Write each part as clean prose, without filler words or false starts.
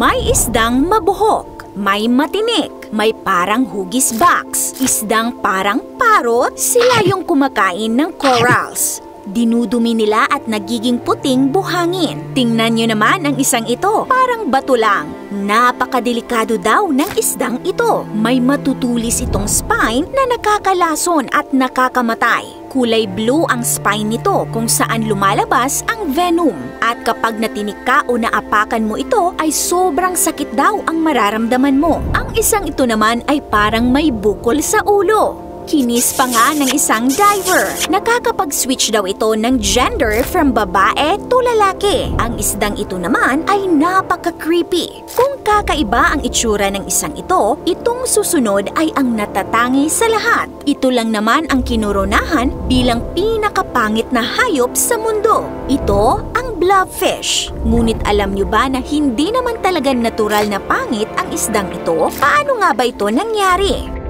May isdang mabuhok, may matinik, may parang hugis box, isdang parang parot, sila yung kumakain ng corals. Dinudumi nila at nagiging puting buhangin. Tingnan nyo naman ang isang ito, parang bato lang. Napakadelikado daw ng isdang ito. May matutulis itong spine na nakakalason at nakakamatay. Kulay blue ang spine nito kung saan lumalabas ang venom. At kapag natinik ka o naapakan mo ito, ay sobrang sakit daw ang mararamdaman mo. Ang isang ito naman ay parang may bukol sa ulo. Kinis pa nga ng isang diver. Nakakapag-switch daw ito ng gender from babae to lalaki. Ang isdang ito naman ay napaka-creepy. Kung kakaiba ang itsura ng isang ito, itong susunod ay ang natatangi sa lahat. Ito lang naman ang kinoronahan bilang pinakapangit na hayop sa mundo. Ito ang blobfish. Ngunit alam nyo ba na hindi naman talaga natural na pangit ang isdang ito? Paano nga ba ito nangyari?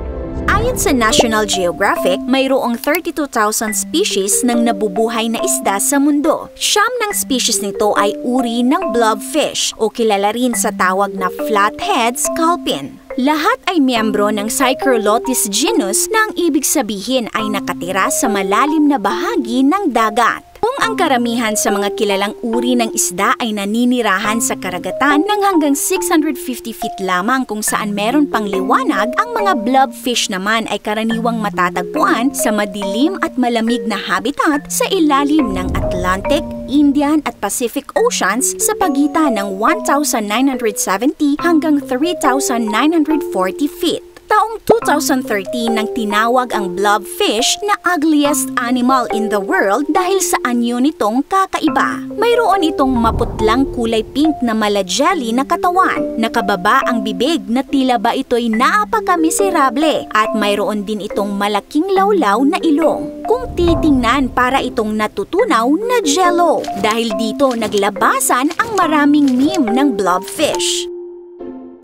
Ayon sa National Geographic, mayroong 32,000 species ng nabubuhay na isda sa mundo. Siyam ng species nito ay uri ng blobfish o kilala rin sa tawag na flathead sculpin. Lahat ay miyembro ng Psycholotis genus na ang ibig sabihin ay nakatira sa malalim na bahagi ng dagat. Kung ang karamihan sa mga kilalang uri ng isda ay naninirahan sa karagatan ng hanggang 650 feet lamang kung saan meron pang liwanag, ang mga blobfish naman ay karaniwang matatagpuan sa madilim at malamig na habitat sa ilalim ng Atlantic, Indian at Pacific Oceans sa pagitan ng 1,970 hanggang 3,940 feet. Taong 2013 nang tinawag ang blobfish na ugliest animal in the world dahil sa anyo nitong kakaiba. Mayroon itong maputlang kulay pink na mala-jelly na katawan. Nakababa ang bibig na tila ba ito'y napaka-miserable at mayroon din itong malaking lawlaw na ilong. Kung titingnan, para itong natutunaw na jello. Dahil dito naglabasan ang maraming meme ng blobfish.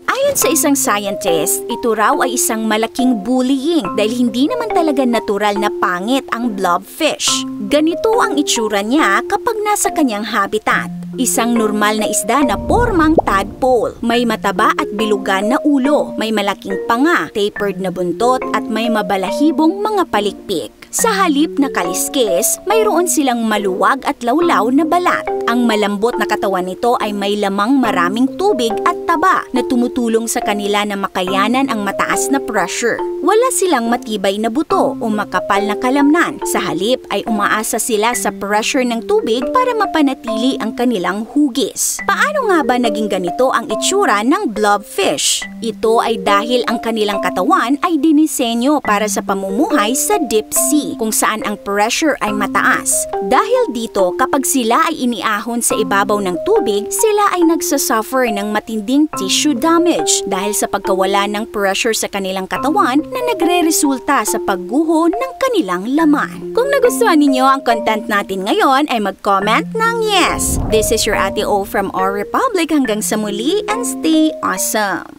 Ayon sa isang scientist, ito raw ay isang malaking bullying dahil hindi naman talaga natural na pangit ang blobfish. Ganito ang itsura niya kapag nasa kanyang habitat. Isang normal na isda na pormang tadpole. May mataba at bilugan na ulo, may malaking panga, tapered na buntot at may mabalahibong mga palikpik. Sa halip na kaliskis, mayroon silang maluwag at lawlaw na balat. Ang malambot na katawan nito ay may lamang maraming tubig at taba na tumutulong sa kanila na makayanan ang mataas na pressure. Wala silang matibay na buto o makapal na kalamnan. Sa halip ay umaasa sila sa pressure ng tubig para mapanatili ang kanilang hugis. Paano nga ba naging ganito ang itsura ng blobfish? Ito ay dahil ang kanilang katawan ay dinisenyo para sa pamumuhay sa deep sea, kung saan ang pressure ay mataas. Dahil dito, kapag sila ay iniahon sa ibabaw ng tubig, sila ay nagsasuffer ng matinding tissue damage dahil sa pagkawala ng pressure sa kanilang katawan na nagre-resulta sa pagguho ng kanilang laman. Kung nagustuhan ninyo ang content natin ngayon, ay mag-comment ng yes! This is your Ate O from Our Republic. Hanggang sa muli and stay awesome!